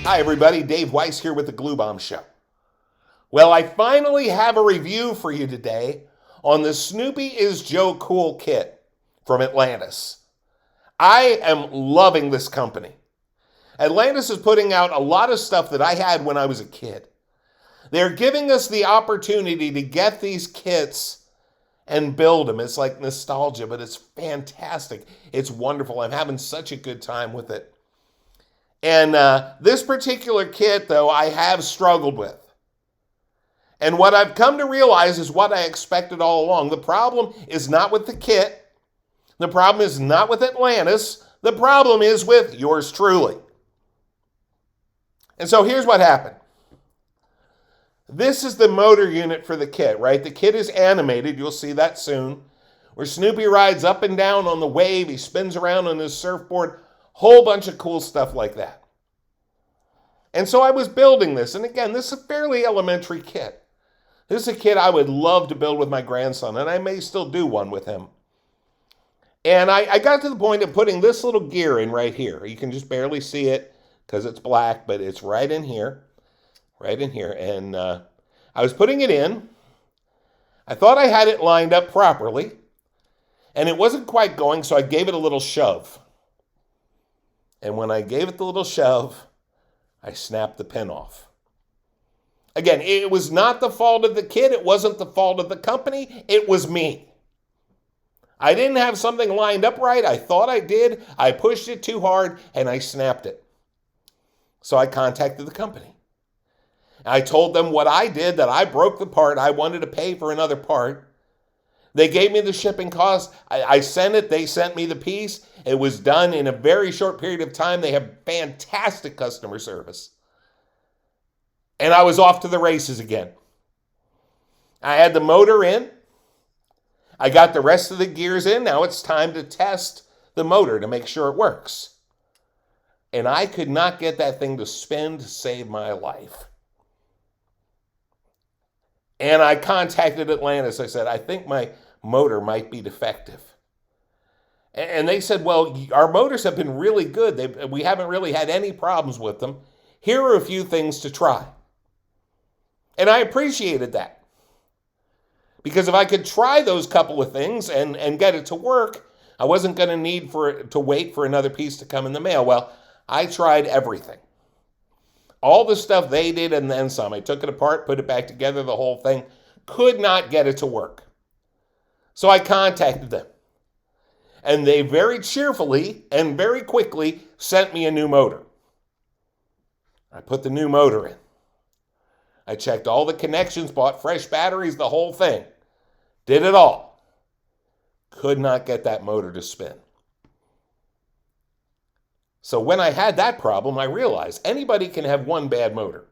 Hi everybody, Dave Weiss here with the Glue Bomb Show. Well, I finally have a review for you today on the Snoopy is Joe Cool kit from Atlantis. I am loving this company. Atlantis is putting out a lot of stuff that I had when I was a kid. They're giving us the opportunity to get these kits and build them. It's like nostalgia, but it's fantastic. It's wonderful. I'm having such a good time with it. And this particular kit, though, I have struggled with. And what I've come to realize is what I expected all along. The problem is not with the kit. The problem is not with Atlantis. The problem is with yours truly. And so here's what happened. This is the motor unit for the kit, right? The kit is animated. You'll see that soon. Where Snoopy rides up and down on the wave. He spins around on his surfboard. Whole bunch of cool stuff like that. And so I was building this. And again, this is a fairly elementary kit. This is a kit I would love to build with my grandson. And I may still do one with him. And I got to the point of putting this little gear in right here. You can just barely see it because it's black, but it's right in here. Right in here. And I was putting it in. I thought I had it lined up properly. And it wasn't quite going, so I gave it a little shove. And when I gave it the little shove, I snapped the pin off. Again, it was not the fault of the kit. It wasn't the fault of the company. It was me. I didn't have something lined up right. I thought I did. I pushed it too hard, and I snapped it. So I contacted the company. I told them what I did, that I broke the part. I wanted to pay for another part. They gave me the shipping cost. I sent it. They sent me the piece. It was done in a very short period of time. They have fantastic customer service. And I was off to the races again. I had the motor in. I got the rest of the gears in. Now it's time to test the motor to make sure it works. And I could not get that thing to spin to save my life. And I contacted Atlantis. I said, I think my motor might be defective. And they said, well, our motors have been really good. We haven't really had any problems with them. Here are a few things to try. And I appreciated that. Because if I could try those couple of things and get it to work, I wasn't going to need to wait for another piece to come in the mail. Well, I tried everything. All the stuff they did and then some. I took it apart, put it back together, the whole thing. Could not get it to work. So I contacted them. And they very cheerfully and very quickly sent me a new motor. I put the new motor in. I checked all the connections, bought fresh batteries, the whole thing. Did it all. Could not get that motor to spin. So when I had that problem, I realized anybody can have one bad motor.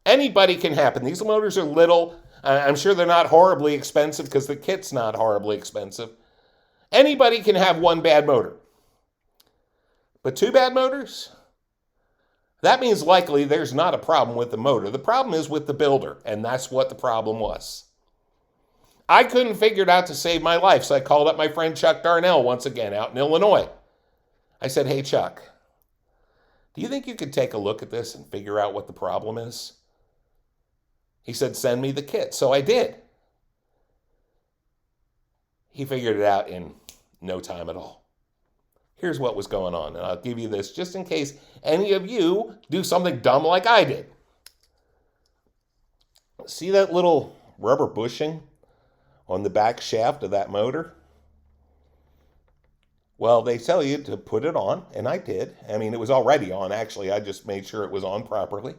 Anybody can happen. These motors are little. I'm sure they're not horribly expensive because the kit's not horribly expensive. Anybody can have one bad motor. But two bad motors? That means likely there's not a problem with the motor. The problem is with the builder, and that's what the problem was. I couldn't figure it out to save my life, so I called up my friend Chuck Darnell once again out in Illinois. I said, hey, Chuck, do you think you could take a look at this and figure out what the problem is? He said, send me the kit. So I did. He figured it out in no time at all. Here's what was going on, and I'll give you this just in case any of you do something dumb like I did. See that little rubber bushing on the back shaft of that motor? Well, they tell you to put it on, and I did. I mean, it was already on, actually. I just made sure it was on properly.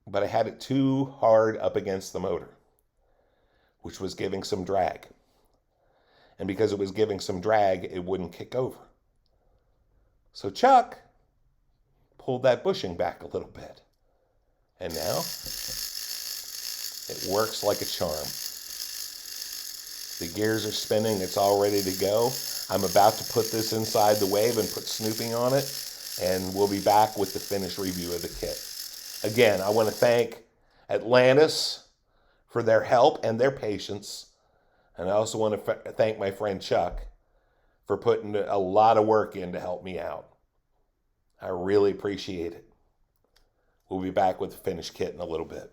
But I had it too hard up against the motor, which was giving some drag. And because it was giving some drag, it wouldn't kick over. So Chuck pulled that bushing back a little bit. And now it works like a charm. The gears are spinning. It's all ready to go. I'm about to put this inside the wave and put Snoopy on it. And we'll be back with the finished review of the kit. Again, I want to thank Atlantis for their help and their patience. And I also want to thank my friend Chuck for putting a lot of work in to help me out. I really appreciate it. We'll be back with the finished kit in a little bit.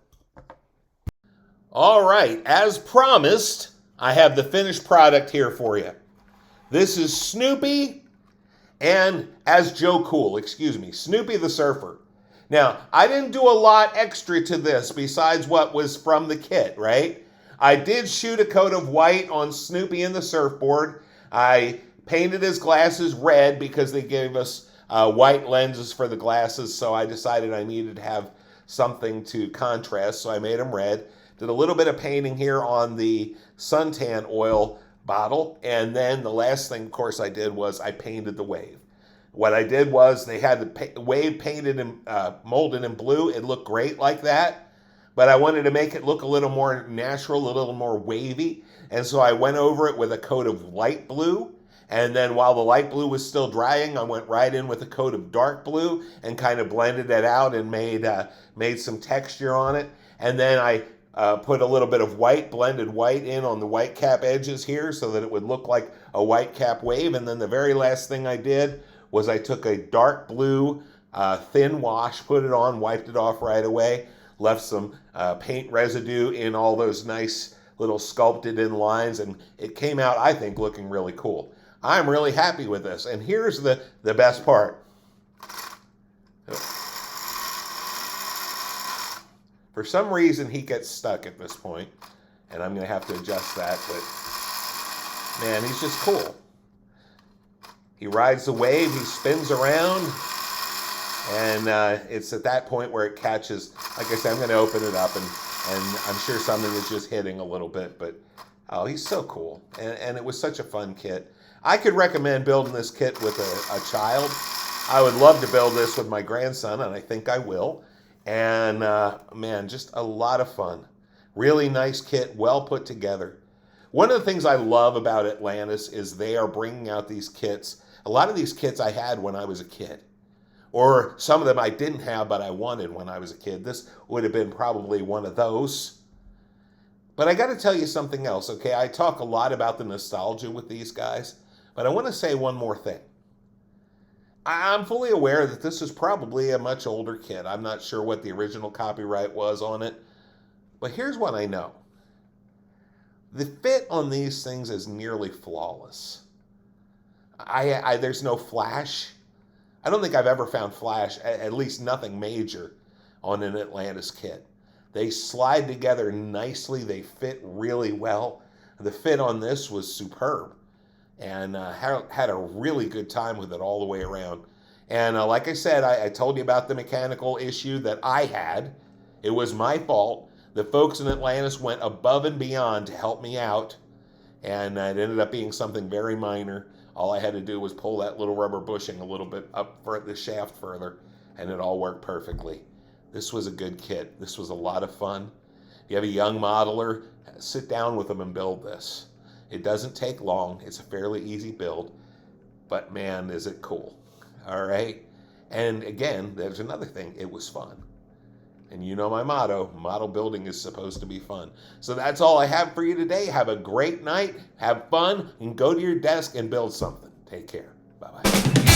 All right, as promised, I have the finished product here for you. This is Snoopy and Snoopy the Surfer. Now, I didn't do a lot extra to this besides what was from the kit, right? I did shoot a coat of white on Snoopy and the surfboard. I painted his glasses red because they gave us white lenses for the glasses, so I decided I needed to have something to contrast, so I made them red. Did a little bit of painting here on the suntan oil bottle, and then the last thing, of course, I did was I painted the wave. What I did was they had the wave painted and molded in blue. It looked great like that, but I wanted to make it look a little more natural, a little more wavy, and so I went over it with a coat of light blue, and then while the light blue was still drying, I went right in with a coat of dark blue and kind of blended it out and made some texture on it, and then I put a little bit of white, blended white in on the white cap edges here so that it would look like a white cap wave. And then the very last thing I did was I took a dark blue thin wash, put it on, wiped it off right away, left some paint residue in all those nice little sculpted in lines, and it came out, I think, looking really cool. I'm really happy with this. And here's the best part. For some reason, he gets stuck at this point, and I'm going to have to adjust that, but man, he's just cool. He rides the wave, he spins around, and it's at that point where it catches. Like I said, I'm going to open it up, and I'm sure something is just hitting a little bit, but oh, he's so cool, and it was such a fun kit. I could recommend building this kit with a child. I would love to build this with my grandson, and I think I will. And man, just a lot of fun. Really nice kit, well put together. One of the things I love about Atlantis is they are bringing out these kits. A lot of these kits I had when I was a kid. Or some of them I didn't have, but I wanted when I was a kid. This would have been probably one of those. But I got to tell you something else, okay? I talk a lot about the nostalgia with these guys, but I want to say one more thing. I'm fully aware that this is probably a much older kit. I'm not sure what the original copyright was on it, but here's what I know. The fit on these things is nearly flawless. There's no flash. I don't think I've ever found flash, at least nothing major, on an Atlantis kit. They slide together nicely. They fit really well. The fit on this was superb, and had a really good time with it all the way around. And like I said, I told you about the mechanical issue that I had. It was my fault. The folks in Atlantis went above and beyond to help me out, and it ended up being something very minor. All I had to do was pull that little rubber bushing a little bit up for the shaft further, and it all worked perfectly. This was a good kit. This was a lot of fun. If you have a young modeler, sit down with them and build this. It doesn't take long. It's a fairly easy build, but man, is it cool. All right. And again, there's another thing. It was fun. And you know my motto, model building is supposed to be fun. So that's all I have for you today. Have a great night. Have fun and go to your desk and build something. Take care. Bye-bye.